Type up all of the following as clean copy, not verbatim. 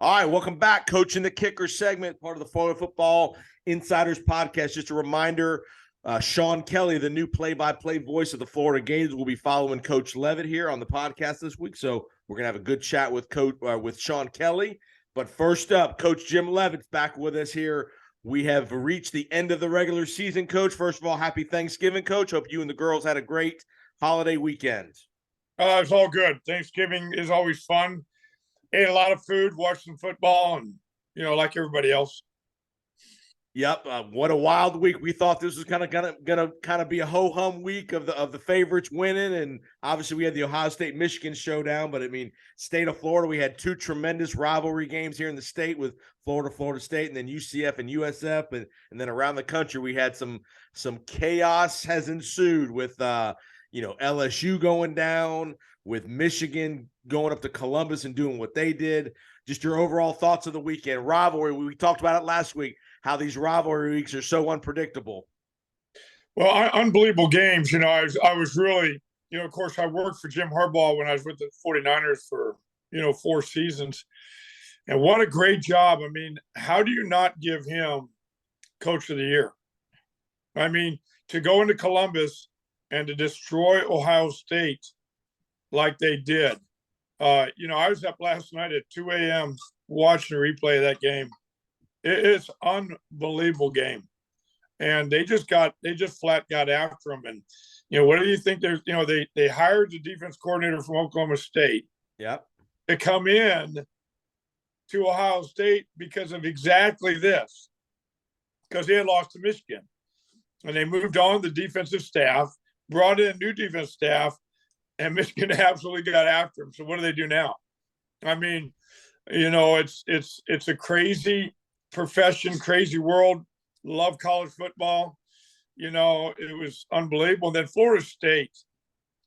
All right, welcome back. Coaching the Kicker segment, part of the Florida Football Insiders podcast. Just a reminder, Sean Kelly, the new play-by-play voice of the Florida Gators, will be following Coach Leavitt here on the podcast this week. So we're going to have a good chat with Sean Kelly. But first up, Coach Jim Leavitt's back with us here. We have reached the end of the regular season, Coach. First of all, happy Thanksgiving, Coach. Hope you and the girls had a great holiday weekend. It's all good. Thanksgiving is always fun. Ate a lot of food, watched some football, and, like everybody else. Yep. What a wild week. We thought this was gonna be a ho-hum week of the favorites winning. And obviously we had the Ohio State-Michigan showdown, but I mean, state of Florida, we had two tremendous rivalry games here in the state with Florida State, and then UCF and USF. And then around the country, we had some chaos has ensued with, LSU going down, with Michigan going up to Columbus and doing what they did. Just your overall thoughts of the weekend. Rivalry, we talked about it last week, how these rivalry weeks are so unpredictable. Well, unbelievable games. I was really, of course, I worked for Jim Harbaugh when I was with the 49ers for, 4 seasons. And what a great job. I mean, how do you not give him Coach of the Year? I mean, to go into Columbus and to destroy Ohio State like they did. I was up last night at 2 a.m. watching a replay of that game. It's unbelievable game. And they just flat got after them. And, what do you think? They hired the defense coordinator from Oklahoma State. Yep. To come in to Ohio State because of exactly this, because they had lost to Michigan. And they moved on the defensive staff, brought in a new defense staff, and Michigan absolutely got after them. So what do they do now? I mean, it's a crazy profession, crazy world. Love college football. It was unbelievable. And then Florida State,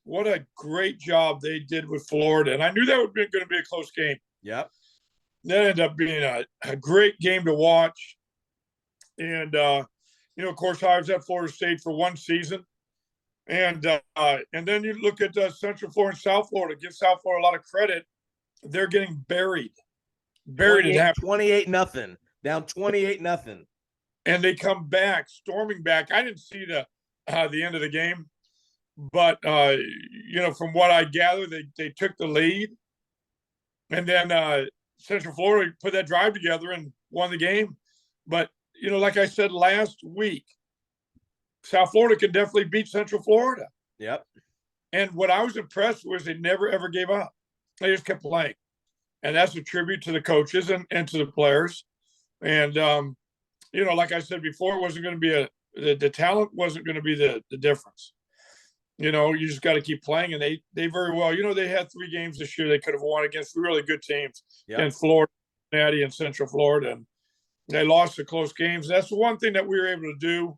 what a great job they did with Florida. And I knew that was going to be a close game. Yep. That ended up being a great game to watch. And, of course, I was at Florida State for 1 season. And then you look at Central Florida and South Florida. Give South Florida a lot of credit. They're getting buried. 28-0. Down 28-0. And they come back, storming back. I didn't see the end of the game. But, from what I gather, they took the lead. And then Central Florida put that drive together and won the game. But, like I said last week, South Florida can definitely beat Central Florida. Yep. And what I was impressed with was they never, ever gave up. They just kept playing. And that's a tribute to the coaches and to the players. And, like I said before, it wasn't going to be the talent wasn't going to be the difference. You just got to keep playing. And they very well, they had 3 games this year they could have won against really good teams in Florida, Cincinnati, and Central Florida. And they lost the close games. That's the one thing that we were able to do.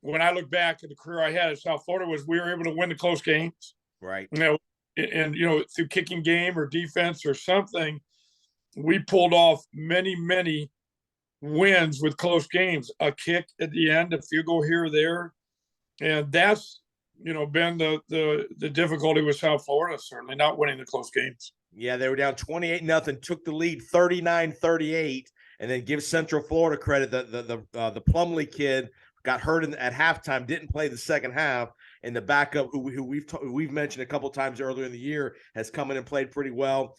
When I look back at the career I had at South Florida, was we were able to win the close games. Right. And through kicking game or defense or something, we pulled off many, many wins with close games. A kick at the end, a field goal here or there. And that's, been the difficulty with South Florida, certainly not winning the close games. Yeah, they were down 28-0, took the lead 39-38, and then give Central Florida credit. The Plumlee kid got hurt at halftime, didn't play the second half, and the backup, who we've mentioned a couple times earlier in the year, has come in and played pretty well.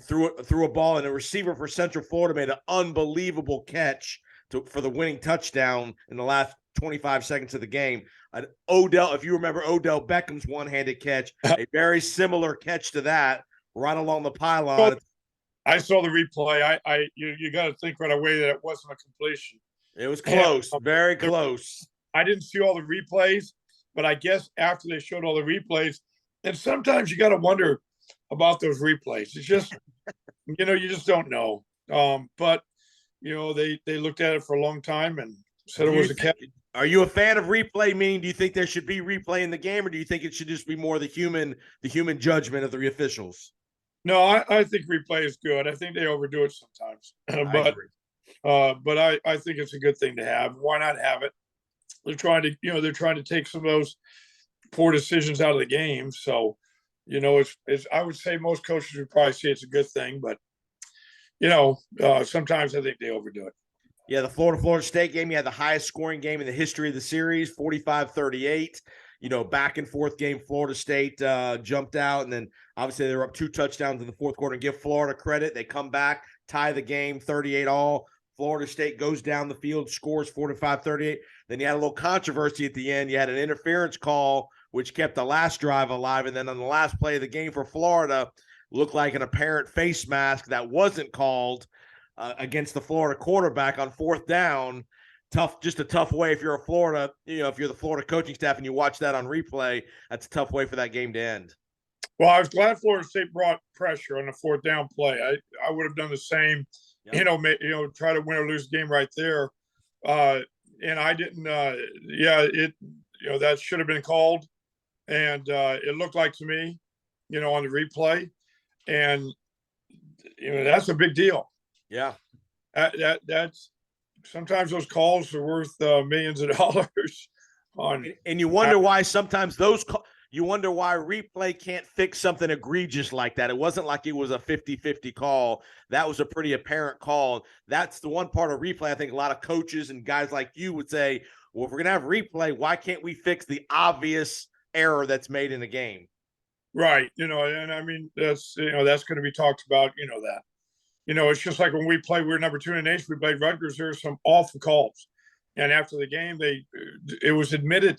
Threw a ball, and a receiver for Central Florida made an unbelievable catch for the winning touchdown in the last 25 seconds of the game. If you remember Odell Beckham's one-handed catch, a very similar catch to that, right along the pylon. I saw the replay. You got to think right away that it wasn't a completion. It was close, very close. I didn't see all the replays, but I guess after they showed all the replays, and sometimes you got to wonder about those replays. It's just, you just don't know. But they looked at it for a long time and said it was a catch. Are you a fan of replay? Meaning, do you think there should be replay in the game, or do you think it should just be more the human judgment of the officials? No, I think replay is good. I think they overdo it sometimes, but I think it's a good thing to have. Why not have it? They're trying to take some of those poor decisions out of the game. So, it's I would say most coaches would probably say it's a good thing, but sometimes I think they overdo it. Yeah, the Florida State game, you had the highest scoring game in the history of the series, 45-38. Back and forth game. Florida State jumped out, and then obviously they were up 2 touchdowns in the fourth quarter. And give Florida credit. They come back, tie the game, 38-all. Florida State goes down the field, scores 45-38. Then you had a little controversy at the end. You had an interference call, which kept the last drive alive. And then on the last play of the game for Florida, looked like an apparent face mask that wasn't called against the Florida quarterback on fourth down. Just a tough way if you're a Florida, if you're the Florida coaching staff and you watch that on replay, that's a tough way for that game to end. Well, I was glad Florida State brought pressure on the fourth down play. I would have done the same, yep. Try to win or lose the game right there. And I didn't, that should have been called. And it looked like to me, on the replay. And, that's a big deal. Yeah. That's sometimes those calls are worth millions of dollars. And you wonder why sometimes you wonder why replay can't fix something egregious like that. It wasn't like it was a 50-50 call. That was a pretty apparent call. That's the one part of replay I think a lot of coaches and guys like you would say, well, if we're going to have replay, why can't we fix the obvious error that's made in the game? Right. And I mean, that's going to be talked about, that. It's just like when we were number 2 in the nation, we played Rutgers, there were some awful calls. And after the game, it was admitted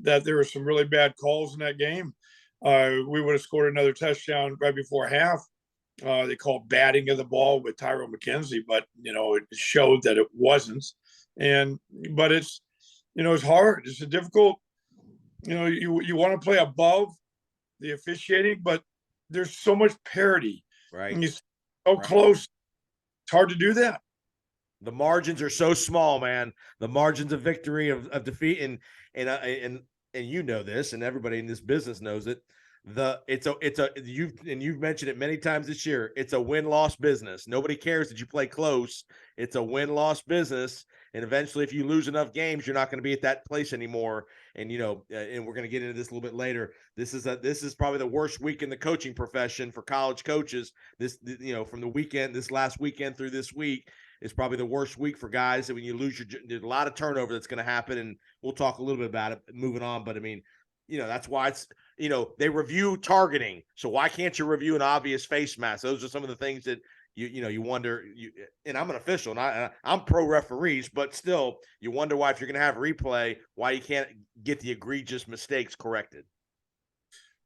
that there were some really bad calls in that game. We would have scored another touchdown right before half. They called batting of the ball with Tyrone McKenzie, but, it showed that it wasn't. But it's, it's hard. It's a difficult, you want to play above the officiating, but there's so much parity. Right. And so close. It's hard to do that. The margins are so small, man. The margins of victory of defeat, and you know this, and everybody in this business knows it. You've mentioned it many times this year. It's a win-loss business. Nobody cares that you play close. It's a win-loss business, and eventually, if you lose enough games, you're not going to be at that place anymore. And and we're going to get into this a little bit later. This is probably the worst week in the coaching profession for college coaches. From the weekend, this last weekend through this week is probably the worst week for guys. And when you lose there's a lot of turnover that's going to happen, and we'll talk a little bit about it moving on. But I mean, that's why it's, they review targeting. So why can't you review an obvious face mask? Those are some of the things that you wonder. And I'm an official, and I'm pro referees, but still, you wonder why, if you're going to have replay, why you can't get the egregious mistakes corrected.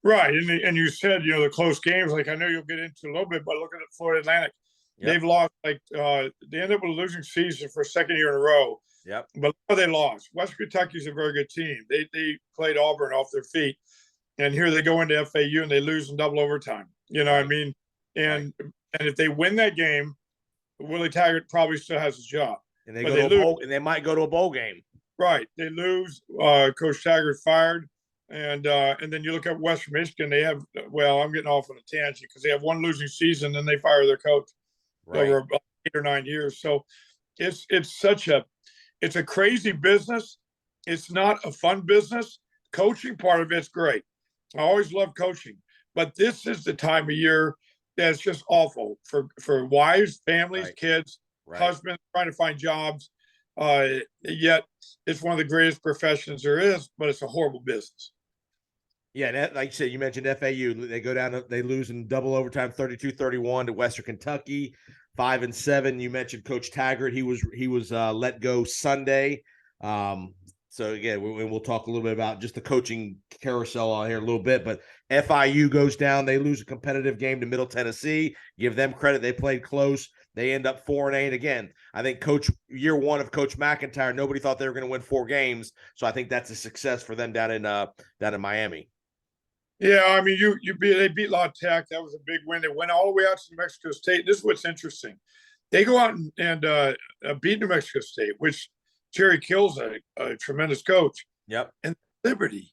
Right, and you said the close games. Like, I know you'll get into a little bit, but looking at Florida Atlantic, yep. They've lost they ended up with a losing season for a second year in a row. Yep. But they lost. Western Kentucky's a very good team. They played Auburn off their feet, and here they go into FAU and they lose in double overtime. What I mean? And if they win that game, Willie Taggart probably still has his job. And they might go to a bowl game. Right. They lose. Coach Taggart fired. And then you look at Western Michigan, they have, I'm getting off on a tangent because they have one losing season, then they fire their coach over about 8 or 9 years. So it's a crazy business. It's not a fun business. Coaching part of it's great. I always love coaching, but this is the time of year that's just awful for wives, families, kids, husbands trying to find jobs. Yet it's one of the greatest professions there is, but it's a horrible business. Yeah, and like you said, you mentioned FAU. They go down, they lose in double overtime, 32-31 to Western Kentucky, 5-7. You mentioned Coach Taggart. He was let go Sunday. So again, we'll talk a little bit about just the coaching carousel on here a little bit. But FIU goes down. They lose a competitive game to Middle Tennessee. Give them credit. They played close. They end up 4-8 again. I think year one of Coach McIntyre, nobody thought they were going to win 4 games. So I think that's a success for them down in Miami. Yeah, I mean, they beat La Tech. That was a big win. They went all the way out to New Mexico State. This is what's interesting. They go out and beat New Mexico State, which Jerry Kill's a tremendous coach. Yep. And Liberty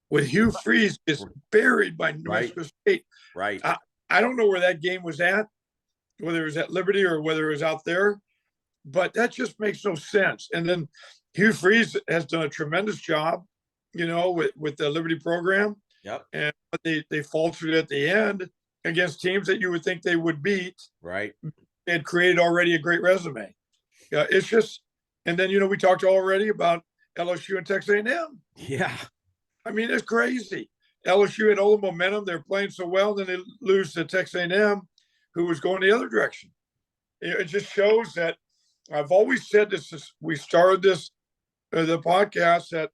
with Hugh Freeze is buried by New Mexico State. Right. I don't know where that game was at, whether it was at Liberty or whether it was out there, but that just makes no sense. And then Hugh Freeze has done a tremendous job, with the Liberty program. Yep. And they faltered at the end against teams that you would think they would beat. Right. they had created already a great resume. Yeah, it's just, and then we talked already about LSU and Texas A&M. Yeah. I mean, it's crazy. LSU had all the momentum; they're playing so well, then they lose to Texas A&M, who was going the other direction. It just shows that I've always said this. We started this the podcast that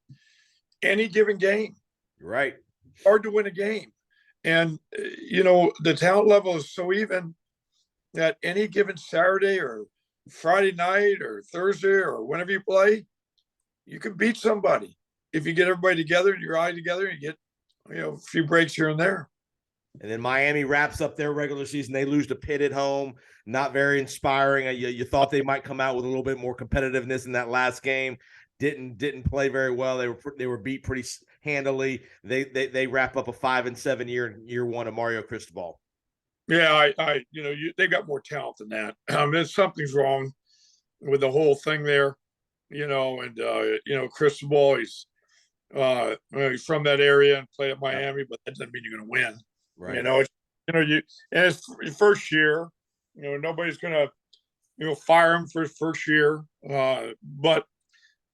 any given game, Right. hard to win a game, and the talent level is so even that any given Saturday or Friday night or Thursday or whenever you play, you can beat somebody if you get everybody together and your eye together and you get a few breaks here and there. And then Miami wraps up their regular season. They lose to Pitt at home. Not very inspiring. You thought they might come out with a little bit more competitiveness in that last game. Didn't play very well. They were beat pretty handily. They wrap up a 5-7 year one of Mario Cristobal. Yeah, they got more talent than that. Something's wrong with the whole thing there, and Cristobal, he's from that area and played at Miami, but that doesn't mean you're going to win. Right. And it's your first year. Nobody's going to fire him for his first year, but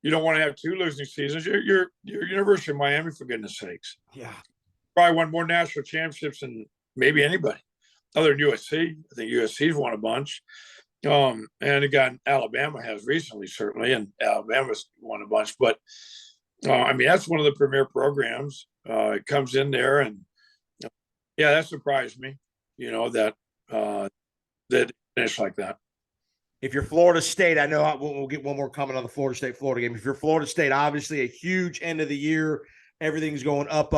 you don't want to have two losing seasons. You're University of Miami, for goodness sakes. Yeah, probably won more national championships than maybe anybody other than USC. I think USC's won a bunch. And again, Alabama has recently, certainly, and Alabama's won a bunch. But that's one of the premier programs. It comes in there, and that surprised me. That finish like that. If you're Florida State, I know we'll get one more comment on the Florida game. If you're Florida State, obviously a huge end of the year, everything's going up.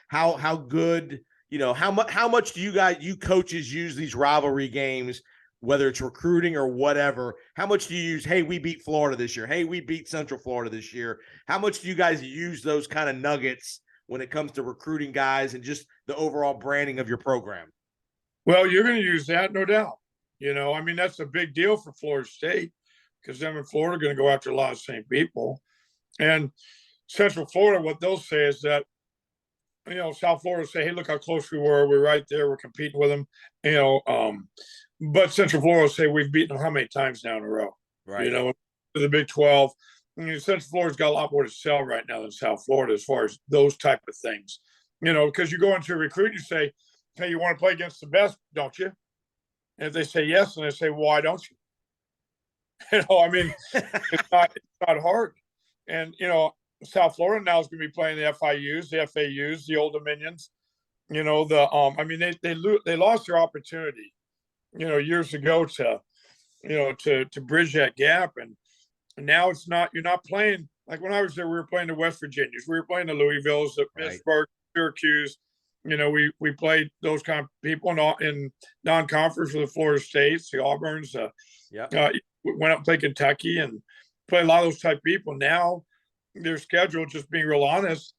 How good, how much do you coaches use these rivalry games, whether it's recruiting or whatever? How much do you use, hey, we beat Florida this year. Hey, we beat Central Florida this year. How much do you guys use those kind of nuggets when it comes to recruiting guys and just the overall branding of your program? Well, you're going to use that, no doubt. That's a big deal for Florida State because them in Florida are going to go after a lot of the same people. And Central Florida, what they'll say is that, South Florida will say, hey, look how close we were. We're right there. We're competing with them. But Central Florida will say we've beaten them how many times now in a row? Right. The Big 12. Central Florida's got a lot more to sell right now than South Florida as far as those type of things. Because you go into a recruit, you say, hey, you want to play against the best, don't you? And if they say yes, and they say, why don't you? It's not hard. And, South Florida now is going to be playing the FIUs, the FAUs, the Old Dominions. They lost their opportunity, years ago to bridge that gap. And now you're not playing, like when I was there, we were playing the West Virginias. We were playing the Louisvilles, the Pittsburgh, Syracuse. We played those kind of people in non-conference for the Florida States, the Auburns. We went up and played Kentucky and played a lot of those type of people. Now their schedule, just being real honest,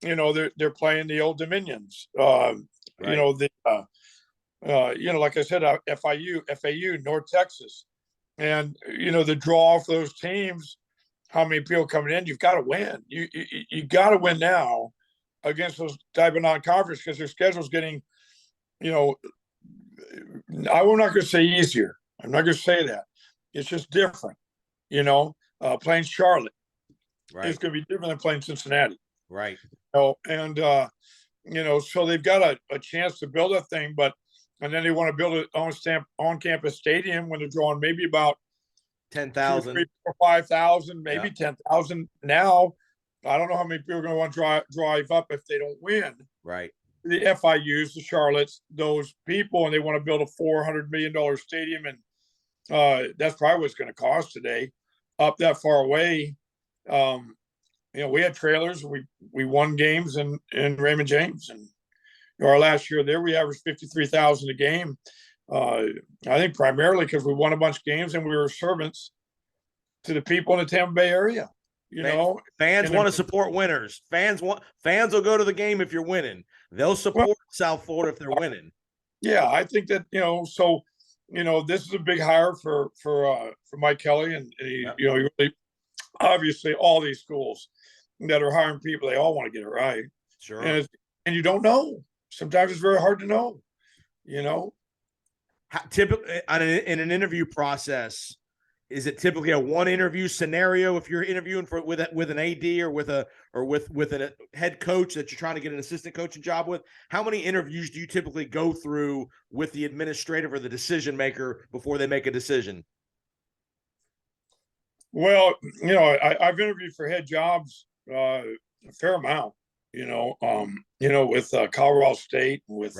they're playing the Old Dominions. Like I said, FAU, North Texas, and the draw for those teams. How many people coming in? You've got to win. You got to win now against those type of non-conference because their schedule's getting, I'm not going to say easier. I'm not going to say that. It's just different. Playing Charlotte is going to be different than playing Cincinnati. Right. So they've got a chance to build a thing, and then they want to build it on-campus stadium when they're drawing maybe about 10,000, 5,000, maybe 10,000 now. I don't know how many people are going to want to drive up if they don't win. Right. The FIUs, the Charlottes, those people, and they want to build a $400 million stadium. And that's probably what it's going to cost today up that far away. We had trailers. We won games in Raymond James. And our last year there, we averaged 53,000 a game. I think primarily because we won a bunch of games and we were servants to the people in the Tampa Bay area. Fans want to support winners. Fans will go to the game if you're winning. They'll support South Florida if they're winning. Yeah, I think that this is a big hire for Mike Kelly, and he really, obviously all these schools that are hiring people, they all want to get it right. Sure. And you don't know. Sometimes it's very hard to know. Typically in an interview process, is it typically a one interview scenario if you're interviewing with an AD or with a head coach that you're trying to get an assistant coaching job with? How many interviews do you typically go through with the administrative or the decision maker before they make a decision? Well, I've interviewed for head jobs a fair amount. With Colorado State, with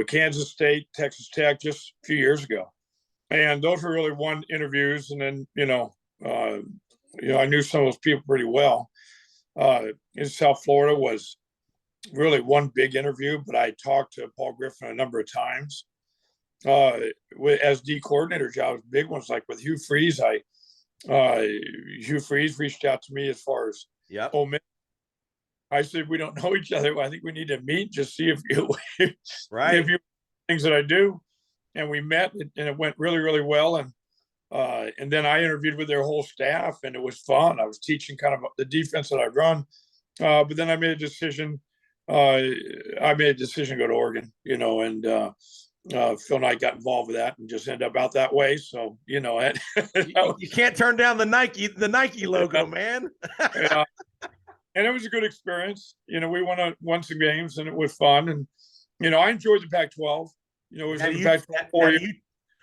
Kansas State, Texas Tech, just a few years ago. And those were really one interviews. And then, I knew some of those people pretty well. In South Florida was really one big interview, but I talked to Paul Griffin a number of times. As D coordinator jobs, big ones like with Hugh Freeze. Hugh Freeze reached out to me as far as Ole Miss. I said, we don't know each other. I think we need to meet, just see if you things that I do. And we met, and it went really, really well. And then I interviewed with their whole staff, and it was fun. I was teaching kind of the defense that I run. But then I made a decision. To go to Oregon, and Phil Knight got involved with that and just ended up out that way. So, you can't turn down the Nike logo, man. Yeah. And it was a good experience. We won some games, and it was fun. And, I enjoyed the Pac-12. It was in the Pac-12 4 years.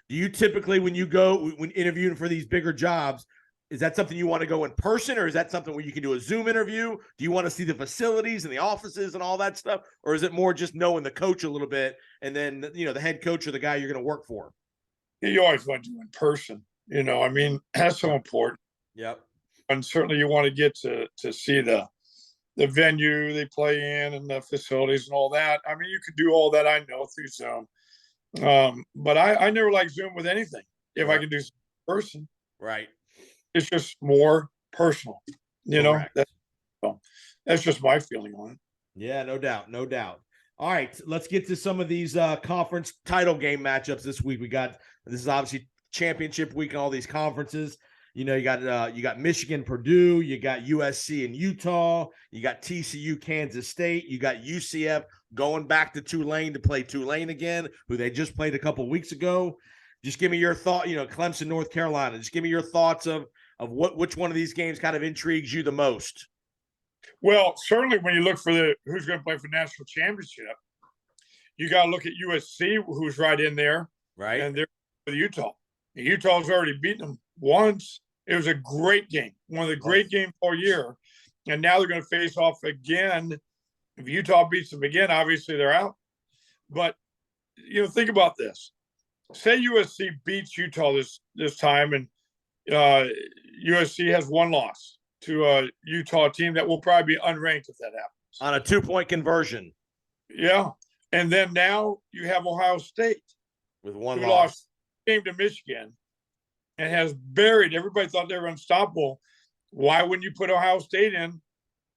Do you typically, when interviewing for these bigger jobs, is that something you want to go in person, or is that something where you can do a Zoom interview? Do you want to see the facilities and the offices and all that stuff? Or is it more just knowing the coach a little bit and then, the head coach or the guy you're going to work for? You always want to do in person. That's so important. Yep. And certainly you want to get to see the venue they play in and the facilities and all that. You could do all that, I know, through Zoom. But I never like Zoom with anything. If I can do in person. Right. It's just more personal, that's just my feeling on it. Yeah, no doubt. All right, let's get to some of these conference title game matchups this week. This is obviously championship week and all these conferences. You got Michigan, Purdue, you got USC and Utah, you got TCU, Kansas State, you got UCF going back to Tulane to play Tulane again, who they just played a couple weeks ago. Just give me your thought, Clemson, North Carolina. Just give me your thoughts of which one of these games kind of intrigues you the most. Well, certainly when you look for who's going to play for national championship, you got to look at USC, who's right in there. Right. And they're with Utah. Utah's already beaten them once. It was a great game, one of the great games all year. And now they're going to face off again. If Utah beats them again, obviously they're out. But, think about this. Say USC beats Utah this time, and USC has one loss to a Utah team that will probably be unranked if that happens. On a 2-point conversion. Yeah. And then now you have Ohio State. With one loss. Lost game to Michigan and has buried. Everybody thought they were unstoppable. Why wouldn't you put Ohio State in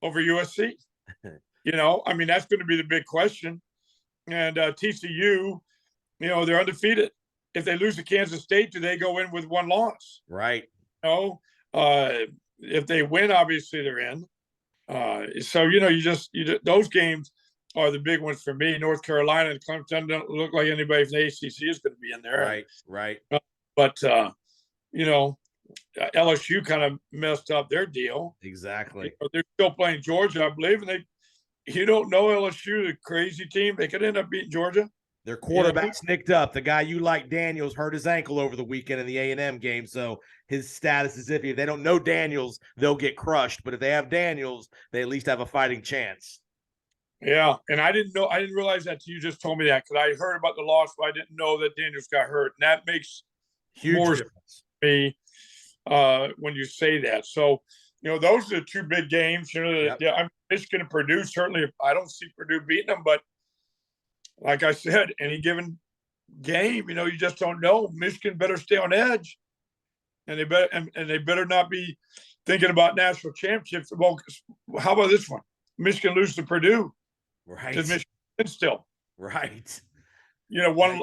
over USC? That's going to be the big question. And TCU, they're undefeated. If they lose to Kansas State, do they go in with one loss? Right. If they win, obviously they're in. So those games are the big ones for me. North Carolina and Clemson don't look like anybody from the ACC is going to be in there. Right. But LSU kind of messed up their deal. Exactly. They're still playing Georgia, I believe, and you don't know LSU, the crazy team. They could end up beating Georgia. Their quarterback's nicked up. The guy you like, Daniels, hurt his ankle over the weekend in the A&M game. So his status is iffy. If they don't know Daniels, they'll get crushed. But if they have Daniels, they at least have a fighting chance. Yeah, and I didn't realize that till you just told me that, because I heard about the loss, but I didn't know that Daniels got hurt. And that makes huge difference to me when you say that. So, those are the two big games. I'm Michigan and Purdue. Certainly, I don't see Purdue beating them, but like I said, any given game, you just don't know. Michigan better stay on edge, and they better not be thinking about national championships. Well, how about this one? Michigan lose to Purdue, right? Because Michigan still, right? One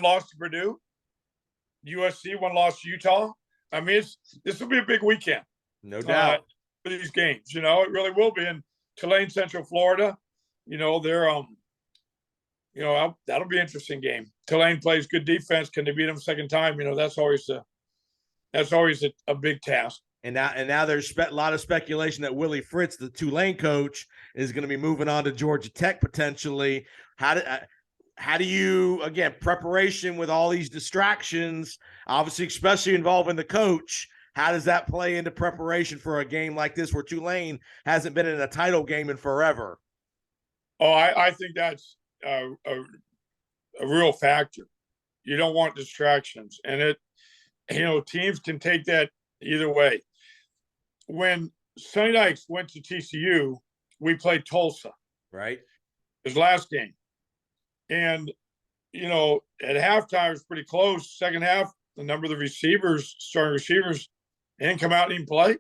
loss to Purdue, USC, one loss to Utah. This will be a big weekend, no doubt, for these games. It really will be in Tulane, Central Florida. that'll be an interesting game. Tulane plays good defense. Can they beat them second time? That's always a big task. And now there's a lot of speculation that Willie Fritz, the Tulane coach, is going to be moving on to Georgia Tech potentially. How do you, again, preparation with all these distractions, obviously, especially involving the coach, how does that play into preparation for a game like this where Tulane hasn't been in a title game in forever? Oh, I think that's a real factor. You don't want distractions. And teams can take that either way. When Sonny Dykes went to TCU, we played Tulsa. Right. His last game. And, at halftime, it was pretty close. Second half, the number of the starting receivers, they didn't come out and even play.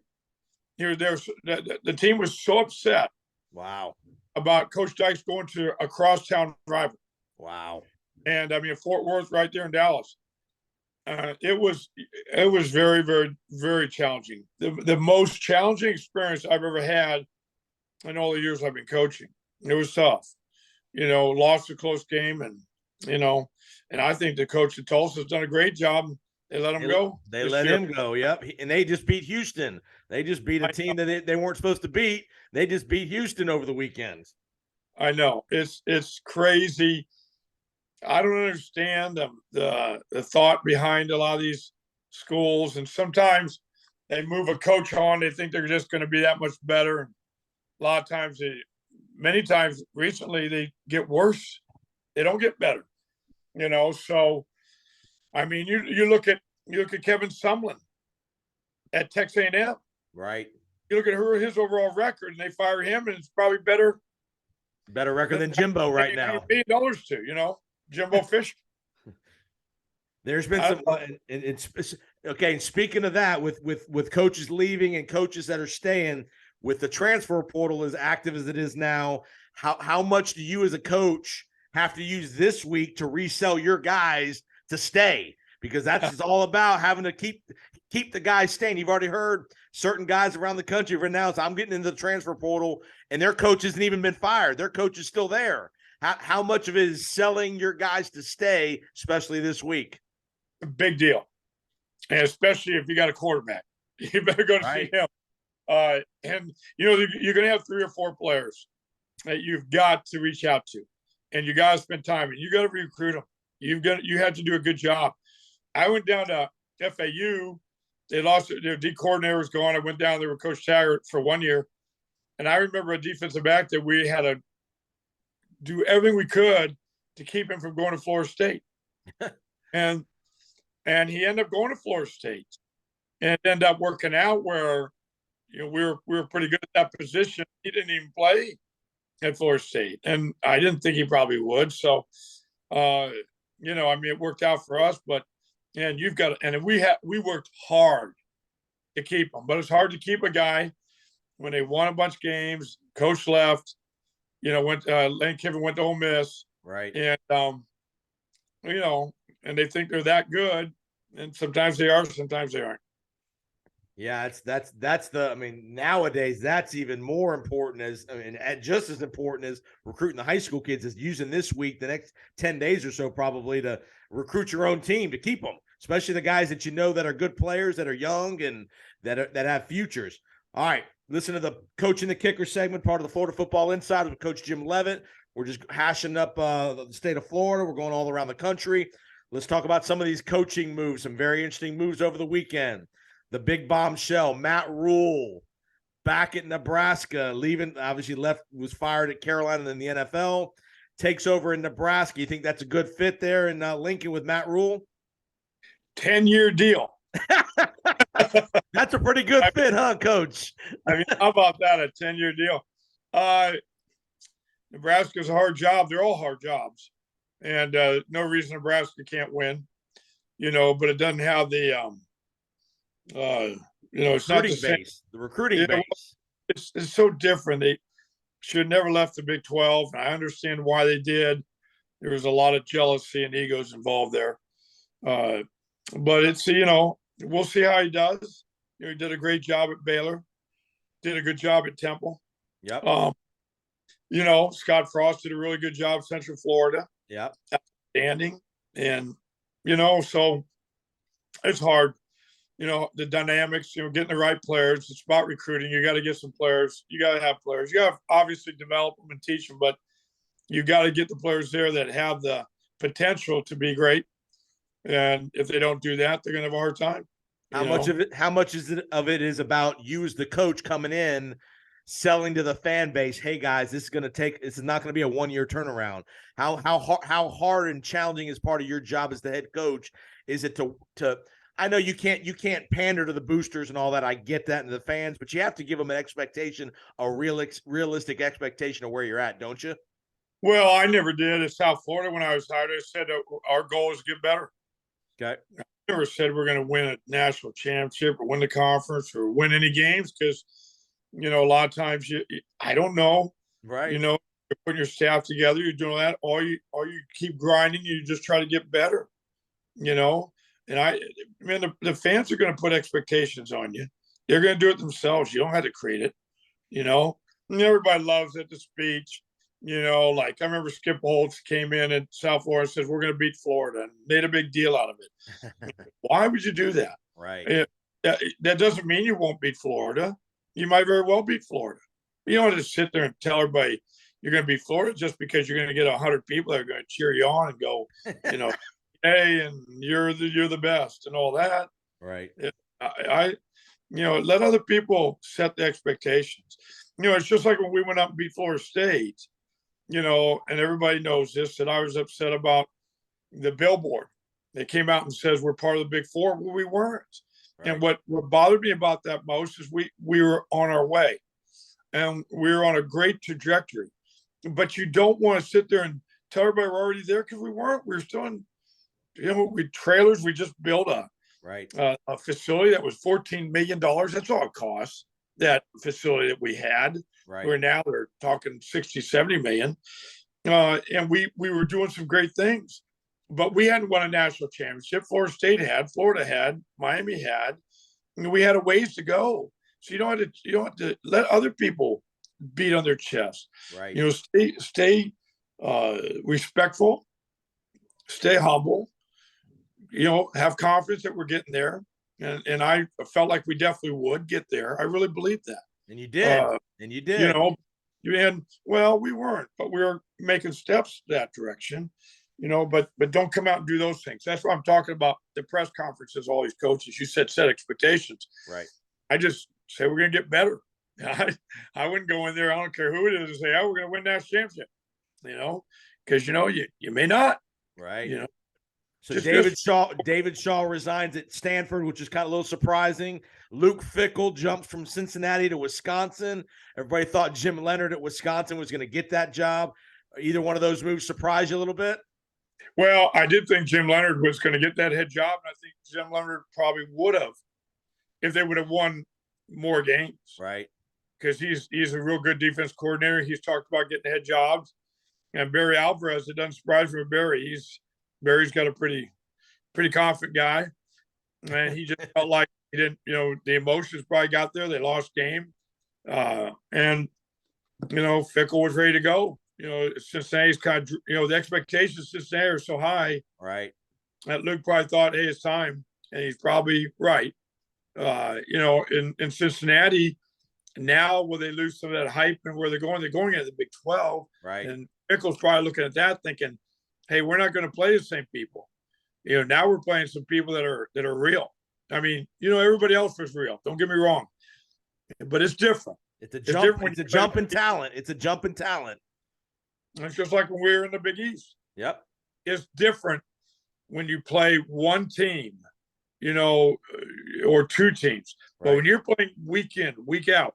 The team was so upset. Wow. About Coach Dykes going to a crosstown rival. Wow. And Fort Worth right there in Dallas. It was very, very, very challenging. The most challenging experience I've ever had in all the years I've been coaching. It was tough. Lost a close game, and I think the coach at Tulsa has done a great job. They let him go. They let him go. Yep. And they just beat Houston. They just beat a team that they weren't supposed to beat. They just beat Houston over the weekend. I know. It's crazy. I don't understand the thought behind a lot of these schools. And sometimes they move a coach on. They think they're just going to be that much better. And a lot of times, many times recently, they get worse. They don't get better. So you look at Kevin Sumlin at Texas A&M. Right. You look at his overall record, and they fire him, and it's probably better record than Jimbo right now. $1 million to Jimbo Fisher. There's been some. It's okay. And speaking of that, with coaches leaving and coaches that are staying, with the transfer portal as active as it is now, how much do you as a coach have to use this week to resell your guys to stay? Because that's all about having to keep the guys staying. You've already heard certain guys around the country have announced, I'm getting into the transfer portal, and their coach hasn't even been fired. Their coach is still there. How much of it is selling your guys to stay, especially this week? A big deal. And especially if you got a quarterback. You better go to see him. And, you're going to have 3 or 4 players that you've got to reach out to. And you got to spend time. And you got to recruit them. You have to do a good job. I went down to FAU. They lost their D coordinator was gone. I went down there with Coach Taggart for 1 year. And I remember a defensive back that we had to do everything we could to keep him from going to Florida State. and he ended up going to Florida State and ended up working out where, we were pretty good at that position. He didn't even play at Florida State. And I didn't think he probably would. So, it worked out for us, but and we worked hard to keep him, but it's hard to keep a guy when they won a bunch of games, coach left, Lane Kiffin went to Ole Miss. Right. And, and they think they're that good. And sometimes they are, sometimes they aren't. Yeah, nowadays that's even more important just as important as recruiting the high school kids is using this week, the next 10 days or so, probably to recruit your own team to keep them, especially the guys that that are good players, that are young and that have futures. All right. Listen to the Coach and the Kicker segment, part of the Florida Football Insider with Coach Jim Leavitt. We're just hashing up the state of Florida. We're going all around the country. Let's talk about some of these coaching moves, some very interesting moves over the weekend. The big bombshell, Matt Rule, back at Nebraska, was fired at Carolina in the NFL, takes over in Nebraska. You think that's a good fit there in Lincoln with Matt Rule? 10-year deal. That's a pretty good fit, huh, Coach? How about that, a 10-year deal? Nebraska's a hard job. They're all hard jobs. And no reason Nebraska can't win, but it doesn't have the it's not the same. The recruiting base. It's so different. They should have never left the Big 12. I understand why they did. There was a lot of jealousy and egos involved there. But it's, we'll see how he does. He did a great job at Baylor, did a good job at Temple. Yep. Scott Frost did a really good job at Central Florida. Yep. outstanding. And, so it's hard. The dynamics, getting the right players. It's about recruiting. You got to get some players. You got to have players. You got to obviously develop them and teach them, but you got to get the players there that have the potential to be great. And if they don't do that, they're going to have a hard time. How much of it is about you as the coach coming in, selling to the fan base, hey guys, this is not going to be a 1-year turnaround. How hard and challenging is part of your job as the head coach? Is it to I know you can't pander to the boosters and all that. I get that, and the fans, but you have to give them an expectation, a realistic expectation of where you're at, don't you? Well, I never did at South Florida when I was hired. I said our goal is to get better. Okay. I never said we're going to win a national championship or win the conference or win any games because, a lot of times I don't know. Right. You're putting your staff together. You're doing that. Or you keep grinding. You just try to get better. And the fans are going to put expectations on you. They're going to do it themselves. You don't have to create it. And everybody loves it. The speech. Like I remember Skip Holtz came in at South Florida and says, we're going to beat Florida, and made a big deal out of it. Why would you do that? Right. That doesn't mean you won't beat Florida. You might very well beat Florida. You don't have to sit there and tell everybody you're going to beat Florida just because you're going to get 100 people that are going to cheer you on and go, hey, and you're the best and all that. Right. Let other people set the expectations. It's just like when we went up and beat Florida State. And everybody knows this, that I was upset about the billboard. They came out and says we're part of the Big Four. Well, we weren't. Right. And what bothered me about that most is we were on our way, and we were on a great trajectory. But you don't want to sit there and tell everybody we're already there, because we weren't. We were still in, with trailers. We just built a facility that was $14 million. That's all it costs. That facility that we had. Right. Where now they're talking 60, 70 million. And we were doing some great things, but we hadn't won a national championship. Florida State had, Florida had, Miami had, and we had a ways to go. So you don't have to let other people beat on their chest. Right. Stay respectful, stay humble, have confidence that we're getting there. And I felt like we definitely would get there. I really believed that. And you did. We weren't, but we were making steps that direction, but don't come out and do those things. That's what I'm talking about. The press conferences, all these coaches, you said set expectations. Right. I just say we're going to get better. I wouldn't go in there, I don't care who it is, and say, oh, we're going to win that championship, because, you may not. Right. So David Shaw resigns at Stanford, which is kind of a little surprising. Luke Fickell jumps from Cincinnati to Wisconsin. Everybody thought Jim Leonard at Wisconsin was going to get that job. Either one of those moves surprise you a little bit? Well, I did think Jim Leonard was going to get that head job, and I think Jim Leonard probably would have if they would have won more games. Right. Because he's a real good defense coordinator. He's talked about getting head jobs. And Barry Alvarez, it doesn't surprise me with Barry. Barry's got a pretty confident guy, and he just felt like he didn't, the emotions probably got there. They lost game, and Fickell was ready to go. Cincinnati's kind of, the expectations of Cincinnati are so high, right? That Luke probably thought, hey, it's time, and he's probably right. In Cincinnati now, will they lose some of that hype and where they're going into the Big 12, right? And Fickell's probably looking at that, thinking, hey, we're not going to play the same people. Now we're playing some people that are real. I mean, everybody else was real. Don't get me wrong, but it's different. It's a jump in talent. It's a jump in talent. It's just like when we were in the Big East. Yep. It's different when you play one team, or two teams. Right. But when you're playing week in, week out,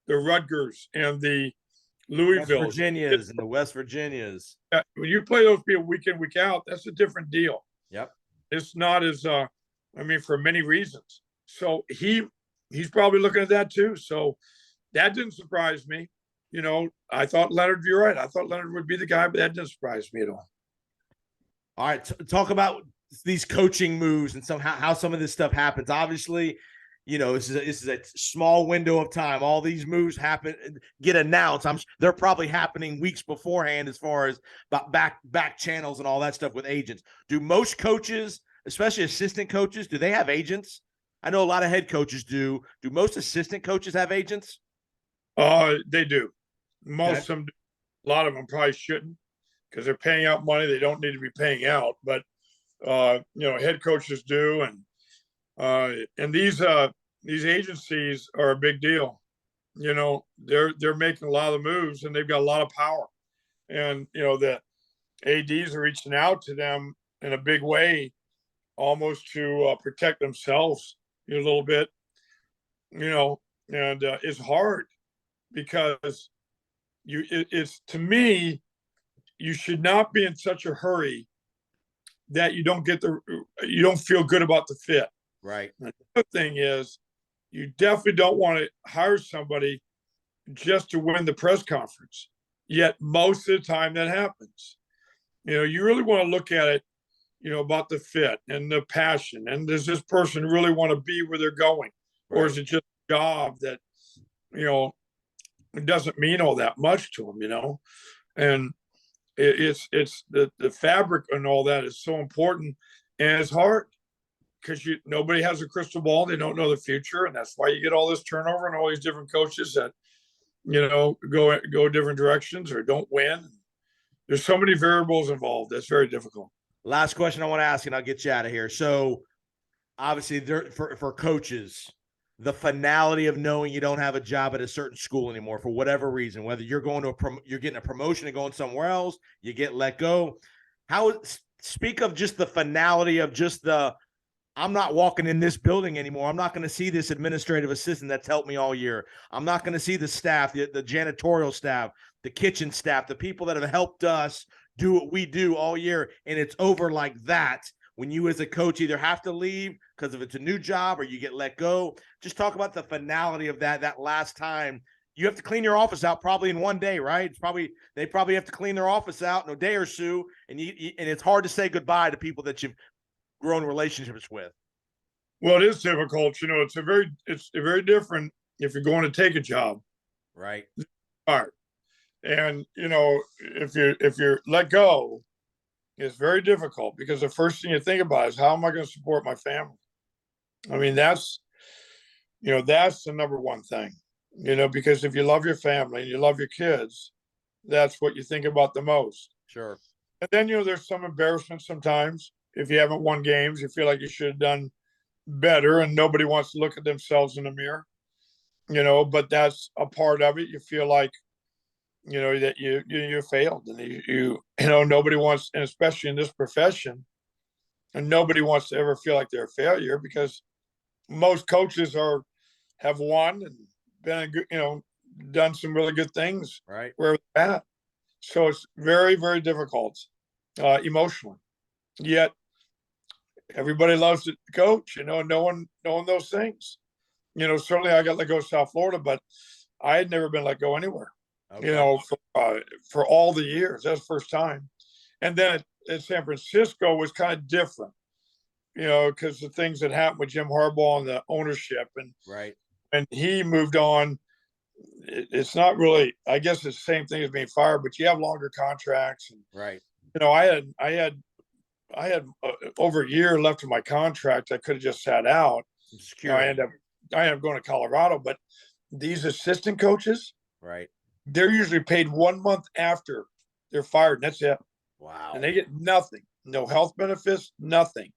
the Rutgers and the Louisville, West Virginias and the West Virginias. When you play those people week in, week out, that's a different deal. Yep. It's not as, for many reasons. So he's probably looking at that too. So that didn't surprise me. I thought Leonard, you're right. I thought Leonard would be the guy, but that didn't surprise me at all. All right. Talk about these coaching moves and how some of this stuff happens. Obviously, this is a small window of time. All these moves get announced. They're probably happening weeks beforehand as far as back channels and all that stuff with agents. Do most coaches, especially assistant coaches, do they have agents? I know a lot of head coaches do. Do most assistant coaches have agents? They do. Most of them do. A lot of them probably shouldn't because they're paying out money they don't need to be paying out. But head coaches do, and these agencies are a big deal. They're making a lot of the moves and they've got a lot of power. And the ADs are reaching out to them in a big way, almost to protect themselves a little bit. And it's hard because it's to me, you should not be in such a hurry that you don't feel good about the fit. Right. And the other thing is, you definitely don't want to hire somebody just to win the press conference. Yet most of the time that happens. You really want to look at it, about the fit and the passion. And does this person really want to be where they're going? Right. Or is it just a job that, it doesn't mean all that much to them, And it's the fabric and all that is so important, and it's hard because nobody has a crystal ball. They don't know the future, and that's why you get all this turnover and all these different coaches that go different directions or don't win. There's so many variables involved. That's very difficult. Last question I want to ask, and I'll get you out of here. So obviously for coaches, the finality of knowing you don't have a job at a certain school anymore for whatever reason, whether you're going to you're getting a promotion and going somewhere else, you get let go. Speak of just the finality of just I'm not walking in this building anymore. I'm not going to see this administrative assistant that's helped me all year. I'm not going to see the staff, the janitorial staff, the kitchen staff, the people that have helped us do what we do all year. And it's over like that. When you as a coach either have to leave because if it's a new job or you get let go, just talk about the finality of that last time. You have to clean your office out probably in one day, right? They probably have to clean their office out in a day or so, and it's hard to say goodbye to people that you've grown relationships with. Well, it is difficult. It's very different if you're going to take a job, right? Hard, and if you're let go, it's very difficult because the first thing you think about is how am I going to support my family? I mean, that's the number one thing, because if you love your family and you love your kids, that's what you think about the most. Sure. And then, there's some embarrassment sometimes. If you haven't won games, you feel like you should have done better and nobody wants to look at themselves in the mirror, but that's a part of it. You feel like, that you failed and nobody wants, and especially in this profession, and nobody wants to ever feel like they're a failure because most coaches have won and been done some really good things right where they're at. So it's very, very difficult emotionally. Yet everybody loves to coach, knowing those things. Certainly I got let go of South Florida, but I had never been let go anywhere. Okay. For all the years. That's the first time. And then at San Francisco was kind of different, because the things that happened with Jim Harbaugh and the ownership and he moved on. It's not really, I guess it's the same thing as being fired, but you have longer contracts. And, right. I had over a year left of my contract. I could have just sat out. I ended up going to Colorado, but these assistant coaches, right, they're usually paid 1 month after they're fired, and that's it. Wow. And they get nothing, no health benefits, nothing.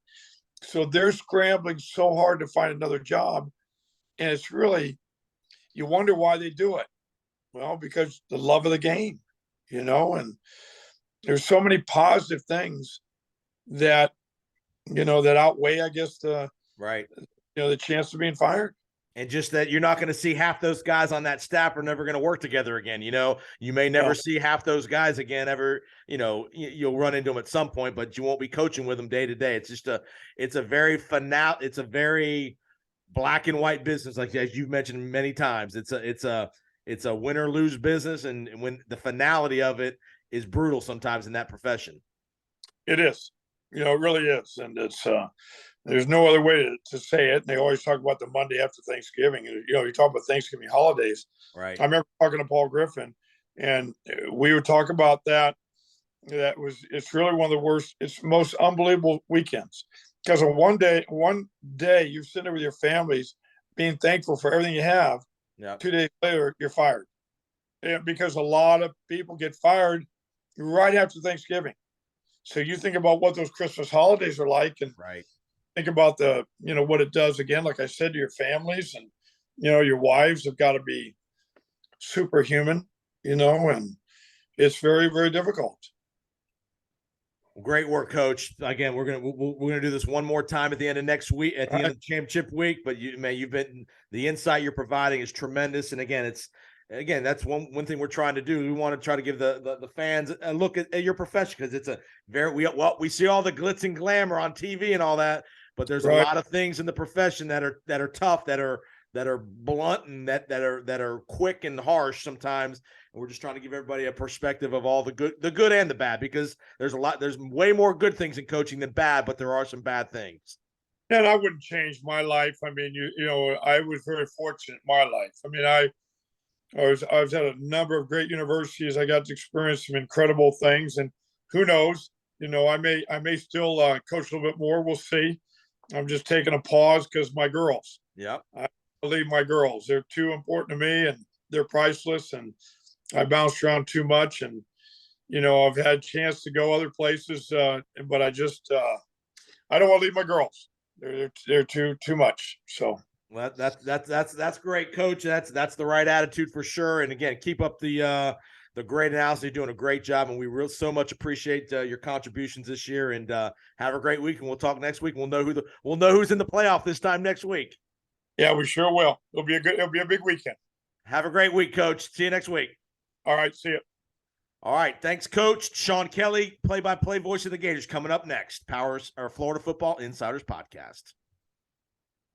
So they're scrambling so hard to find another job. And it's really, you wonder why they do it. Well, because the love of the game, and there's so many positive things that, that outweigh, I guess, the chance of being fired. And just that you're not going to see half those guys on that staff are never going to work together again. You may never see half those guys again ever. You'll run into them at some point, but you won't be coaching with them day to day. It's just it's a very black and white business, like as you've mentioned many times. It's a win or lose business, and when the finality of it is brutal sometimes in that profession. It is. It really is, and it's there's no other way to say it. And they always talk about the Monday after Thanksgiving. You talk about Thanksgiving holidays. Right. I remember talking to Paul Griffin, and we would talk about that. It's really one of the worst. It's most unbelievable weekends because on one day you sit there with your families, being thankful for everything you have. Yeah. 2 days later, you're fired, because a lot of people get fired right after Thanksgiving. So you think about what those Christmas holidays are like, and Right. think about what it does again, like I said, to your families, and your wives have got to be superhuman, and it's very, very difficult. Great work, Coach. Again, we're gonna do this one more time at the end of next week, at the end of the championship week. But you've been, the insight you're providing is tremendous. And again, that's one thing we're trying to do. We want to try to give the fans a look at your profession, because it's a we see all the glitz and glamour on TV and all that, but there's a lot of things in the profession that are tough, that are blunt, and that are quick and harsh sometimes. And we're just trying to give everybody a perspective of all the good and the bad, because there's way more good things in coaching than bad, but there are some bad things. And I wouldn't change my life. I mean, I was very fortunate in my life. I mean, I was at a number of great universities. I got to experience some incredible things, and who knows, I may still coach a little bit more. We'll see. I'm just taking a pause because my girls. Yeah. I believe my girls. They're too important to me, and they're priceless. And I bounced around too much, and I've had a chance to go other places, but I just I don't want to leave my girls. They're too much. So. Well, that's great, Coach. That's the right attitude for sure. And again, keep up the great analysis. You're doing a great job, and we so much appreciate your contributions this year. And have a great week. And we'll talk next week. We'll know who's in the playoff this time next week. Yeah, we sure will. It'll be a big weekend. Have a great week, Coach. See you next week. All right, see you. All right, thanks, Coach. Sean Kelly, play-by-play voice of the Gators, coming up next. Florida Football Insiders Podcast.